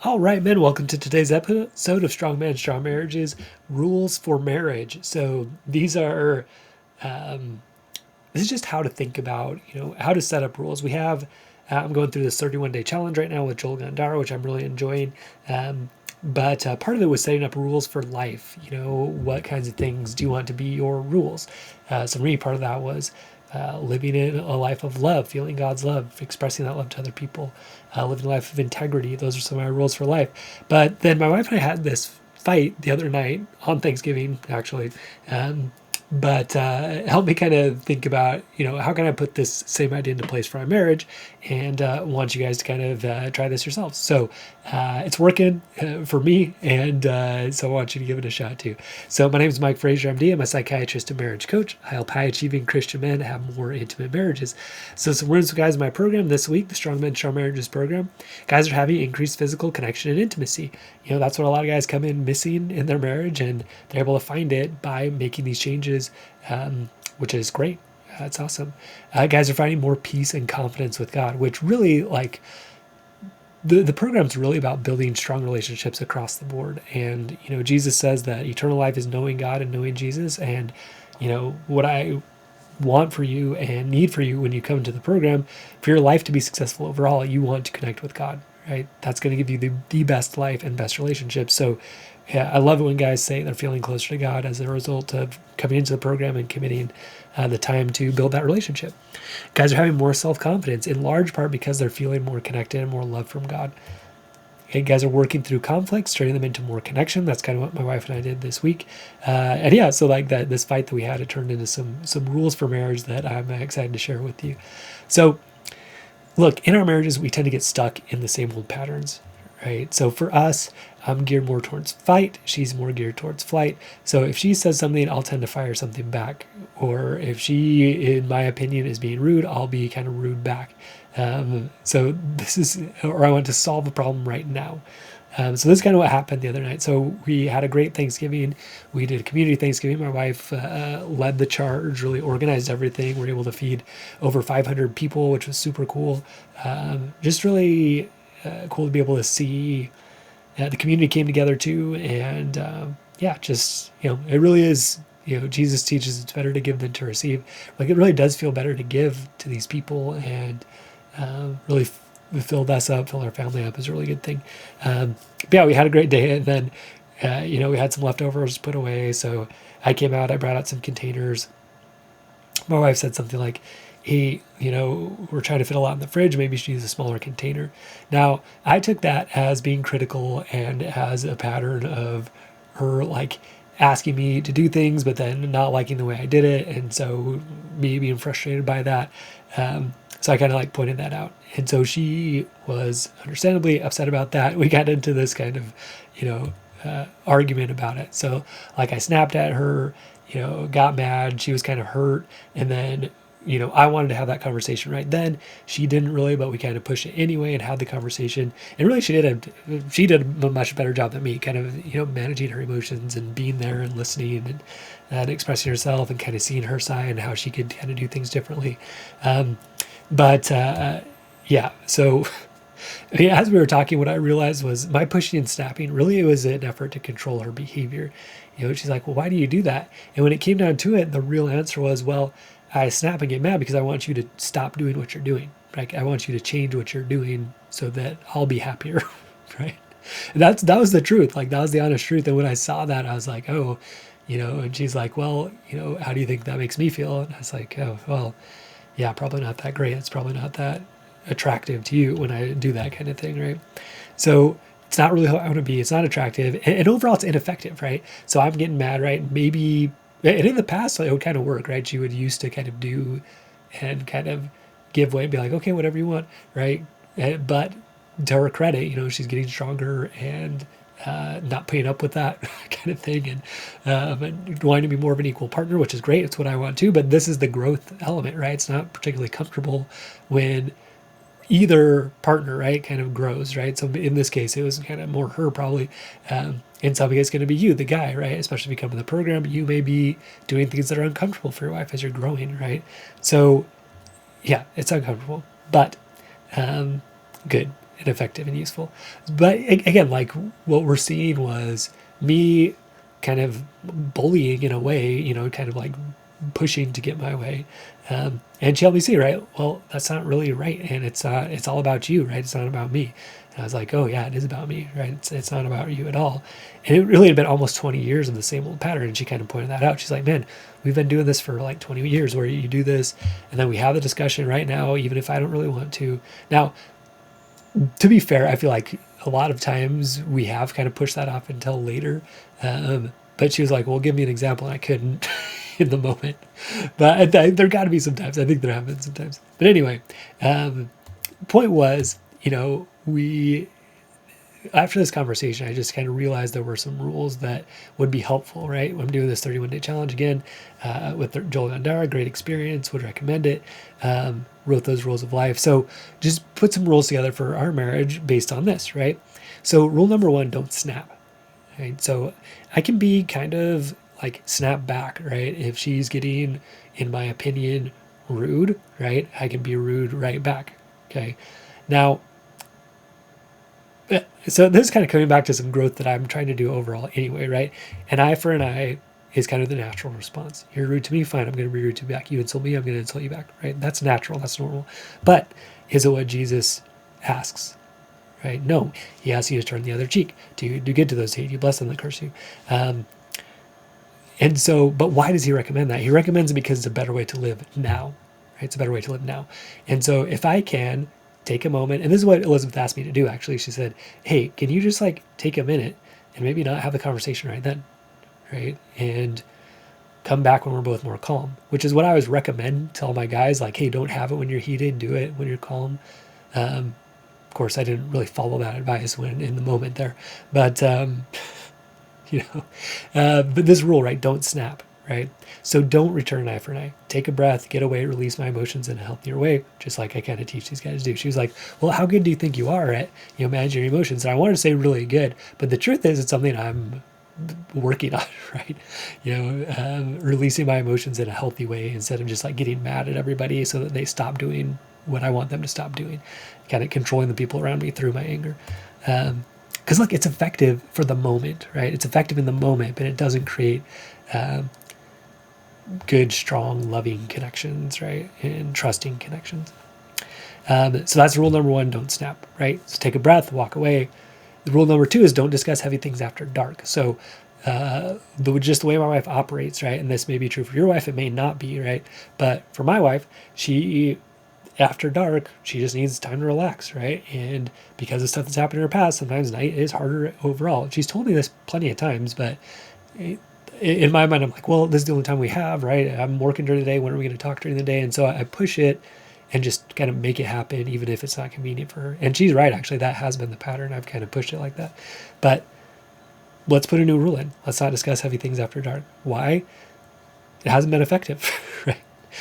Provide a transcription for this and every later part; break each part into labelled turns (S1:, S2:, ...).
S1: All right, men, welcome to today's episode of Strong Men, Strong Marriages, Rules for Marriage. So these are, this is just how to think about, how to set up rules. I'm going through this 31-day challenge right now with Joel Gandara, which I'm really enjoying. But part of it was setting up rules for life. What kinds of things do you want to be your rules? So for me, part of that was living in a life of love, feeling God's love, expressing that love to other people, living a life of integrity. Those are some of my rules for life. But then my wife and I had this fight the other night on Thanksgiving, actually. But it helped me kind of think about, how can I put this same idea into place for our marriage, and want you guys to kind of try this yourselves. So it's working for me, and so I want you to give it a shot too. So my name is Mike Frazier, MD. I'm a psychiatrist and marriage coach. I help high-achieving Christian men have more intimate marriages. So some words, guys, in my program this week, the Strong Men, Strong Marriages program, guys are having increased physical connection and intimacy. That's what a lot of guys come in missing in their marriage, and they're able to find it by making these changes, which is great. It's awesome. Guys are finding more peace and confidence with God, which really, like, the program's really about building strong relationships across the board. And, Jesus says that eternal life is knowing God and knowing Jesus. And, what I want for you and need for you when you come to the program, for your life to be successful overall, you want to connect with God, right? That's going to give you the best life and best relationships. So yeah, I love it when guys say they're feeling closer to God as a result of coming into the program and committing the time to build that relationship. Guys are having more self-confidence in large part because they're feeling more connected and more love from God. Okay, guys are working through conflicts, turning them into more connection. That's kind of what my wife and I did this week. And yeah, so like that, this fight that we had, it turned into some rules for marriage that I'm excited to share with you. So look, in our marriages, we tend to get stuck in the same old patterns, right? So for us, I'm geared more towards fight. She's more geared towards flight. So if she says something, I'll tend to fire something back. Or if she, in my opinion, is being rude, I'll be kind of rude back. So I want to solve a problem right now. So this is kind of what happened the other night. So we had a great Thanksgiving. We did a community Thanksgiving. My wife led the charge, really organized everything. We were able to feed over 500 people, which was super cool. Just really cool to be able to see the community came together too. And yeah, just, it really is, Jesus teaches it's better to give than to receive. Like, it really does feel better to give to these people, and really filled us up, filled our family up is a really good thing. But yeah, we had a great day, and then we had some leftovers put away. So I came out, I brought out some containers. My wife said something like, hey, we're trying to fit a lot in the fridge. Maybe you should use a smaller container. Now, I took that as being critical and as a pattern of her, like, asking me to do things, but then not liking the way I did it. And so me being frustrated by that. So I kind of like pointed that out. And so she was understandably upset about that. We got into this kind of, argument about it. So like, I snapped at her, got mad. She was kind of hurt. And then, I wanted to have that conversation right then. She didn't really, but we kind of pushed it anyway and had the conversation. And really, she did a much better job than me, kind of, managing her emotions and being there and listening and expressing herself and kind of seeing her side and how she could kind of do things differently. But yeah, so as we were talking, what I realized was my pushing and snapping really, it was an effort to control her behavior. She's like, well, why do you do that? And when it came down to it, the real answer was, well, I snap and get mad because I want you to stop doing what you're doing. Like, I want you to change what you're doing so that I'll be happier, right? And that was the truth. Like, that was the honest truth. And when I saw that, I was like, oh, and she's like, well, how do you think that makes me feel? And I was like, oh, well, yeah, probably not that great. It's probably not that attractive to you when I do that kind of thing, right? So it's not really how I want to be. It's not attractive, and overall, it's ineffective, right? So I'm getting mad, right? Maybe, and in the past, it would kind of work, right? She would used to kind of do and kind of give way and be like, okay, whatever you want, right? But to her credit, she's getting stronger and not putting up with that kind of thing, and wanting to be more of an equal partner, which is great. It's what I want too. But this is the growth element, right? It's not particularly comfortable when either partner, right, kind of grows, right? So in this case, it was kind of more her probably. In some case, it's going to be you, the guy, right? Especially if you come in the program, you may be doing things that are uncomfortable for your wife as you're growing, right? So yeah, it's uncomfortable, but good. and effective and useful. But again, like what we're seeing was me kind of bullying in a way, kind of like pushing to get my way. And she helped me see, right? Well, that's not really right. And it's all about you, right? It's not about me. And I was like, oh yeah, it is about me, right? It's not about you at all. And it really had been almost 20 years of the same old pattern. And she kind of pointed that out. She's like, man, we've been doing this for like 20 years where you do this. And then we have the discussion right now, even if I don't really want to. Now, to be fair, I feel like a lot of times we have kind of pushed that off until later. But she was like, well, give me an example. And I couldn't in the moment. But there got to be sometimes. I think there have been sometimes. But anyway, point was, we after this conversation, I just kind of realized there were some rules that would be helpful, right? I'm doing this 31-day challenge again with Joel Gandara, great experience, would recommend it. Wrote those rules of life. So just put some rules together for our marriage based on this, right? So rule number 1, don't snap. Right? So I can be kind of like snap back, right? If she's getting, in my opinion, rude, right? I can be rude right back. Okay. Now, so this is kind of coming back to some growth that I'm trying to do overall anyway, right? An eye for an eye is kind of the natural response. You're rude to me, fine, I'm going to be rude to you back. You insult me, I'm going to insult you back, right? That's natural, that's normal. But is it what Jesus asks, right? No, he asks you to turn the other cheek. Do good to those who hate you, bless them that curse you. And so, but why does he recommend that? He recommends it because it's a better way to live now, right? It's a better way to live now. And so if I can take a moment, and this is what Elizabeth asked me to do, actually. She said, hey, can you just like take a minute and maybe not have the conversation right then, right? And come back when we're both more calm, which is what I always recommend to all my guys. Like, hey, don't have it when you're heated, do it when you're calm. Of course, I didn't really follow that advice when in the moment there, but but this rule, right? Don't snap, right? So don't return an eye for an eye. Take a breath, get away, release my emotions in a healthier way, just like I kind of teach these guys to do. She was like, well, how good do you think you are at, managing your emotions? And I wanted to say really good, but the truth is it's something I'm working on, right? Releasing my emotions in a healthy way instead of just like getting mad at everybody so that they stop doing what I want them to stop doing, kind of controlling the people around me through my anger. Because look, it's effective for the moment, right? It's effective in the moment, but it doesn't create good, strong, loving connections, right? And trusting connections. So that's rule number 1, don't snap, right? So take a breath, walk away. The rule number 2 is don't discuss heavy things after dark. So just the way my wife operates, right? And this may be true for your wife, it may not be, right? But for my wife, after dark, she just needs time to relax, right? And because of stuff that's happened in her past, sometimes night is harder overall. She's told me this plenty of times, but in my mind, I'm like, well, this is the only time we have, right? I'm working during the day. When are we going to talk during the day? And so I push it and just kind of make it happen, even if it's not convenient for her. And she's right, actually. That has been the pattern. I've kind of pushed it like that. But let's put a new rule in. Let's not discuss heavy things after dark. Why? It hasn't been effective, right?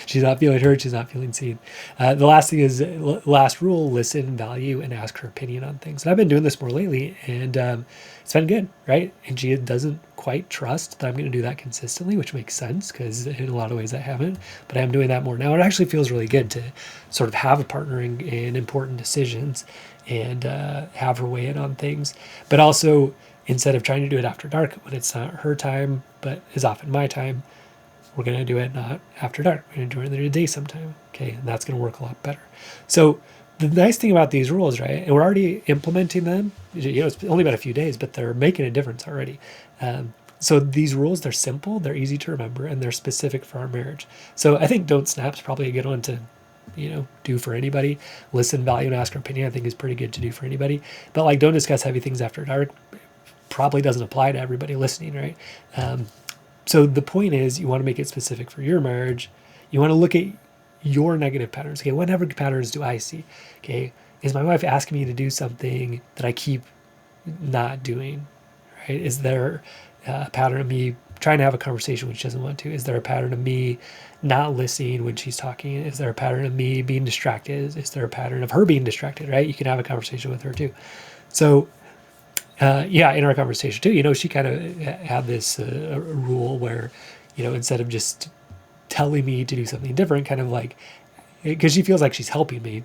S1: She's not feeling heard. She's not feeling seen. The last thing is, last rule, listen, value, and ask her opinion on things. And I've been doing this more lately, and it's been good, right? And she doesn't quite trust that I'm going to do that consistently, which makes sense because in a lot of ways I haven't. But I am doing that more now. It actually feels really good to sort of have a partner in important decisions and have her weigh in on things. But also, instead of trying to do it after dark when it's not her time, but is often my time, we're going to do it not after dark. We're going to do it in the day sometime. Okay. And that's going to work a lot better. So the nice thing about these rules, right? And we're already implementing them. It's only been a few days, but they're making a difference already. So these rules, they're simple, they're easy to remember, and they're specific for our marriage. So I think don't snap's probably a good one to, do for anybody. Listen, value, and ask our opinion, I think is pretty good to do for anybody. But like, don't discuss heavy things after dark probably doesn't apply to everybody listening, right? So the point is, you want to make it specific for your marriage. You want to look at your negative patterns. Okay, what negative patterns do I see? Okay, is my wife asking me to do something that I keep not doing? Right? Is there a pattern of me trying to have a conversation when she doesn't want to? Is there a pattern of me not listening when she's talking? Is there a pattern of me being distracted? Is there a pattern of her being distracted? Right? You can have a conversation with her too. So in our conversation too, she kind of had this rule where, instead of just telling me to do something different, kind of like, because she feels like she's helping me,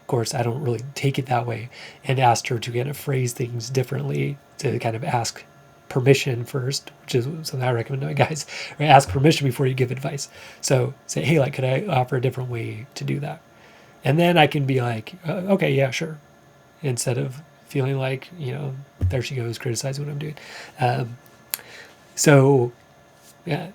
S1: course, I don't really take it that way, and asked her to kind of phrase things differently, to kind of ask permission first, which is something I recommend to guys. Or ask permission before you give advice. So say, hey, like, could I offer a different way to do that? And then I can be like, okay, yeah, sure. Instead of feeling like, there she goes criticizing what I'm doing. So, yeah,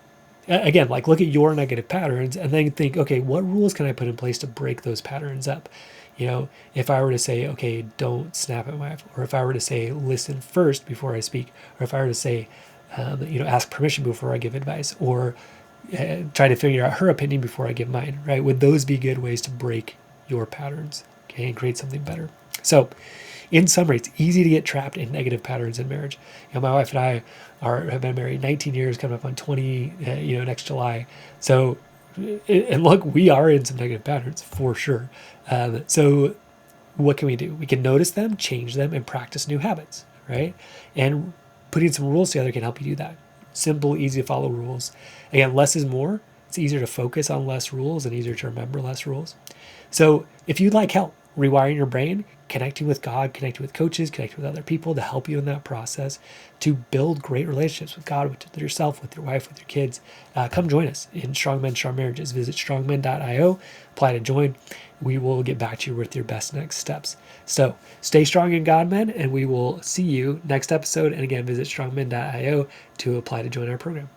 S1: again, like, look at your negative patterns and then think, okay, what rules can I put in place to break those patterns up? If I were to say, okay, don't snap at my wife, or if I were to say, listen first before I speak, or if I were to say, ask permission before I give advice, or try to figure out her opinion before I give mine, right? Would those be good ways to break your patterns, okay, and create something better? So, in summary, it's easy to get trapped in negative patterns in marriage. My wife and I have been married 19 years, coming up on 20, next July. So, and look, we are in some negative patterns for sure. So what can we do? We can notice them, change them, and practice new habits, right? And putting some rules together can help you do that. Simple, easy to follow rules. Again, less is more. It's easier to focus on less rules and easier to remember less rules. So if you'd like help rewiring your brain, connecting with God, connecting with coaches, connecting with other people to help you in that process, to build great relationships with God, with yourself, with your wife, with your kids, come join us in Strong Men, Strong Marriages. Visit strongmen.io, apply to join. We will get back to you with your best next steps. So stay strong in God, men, and we will see you next episode. And again, visit strongmen.io to apply to join our program.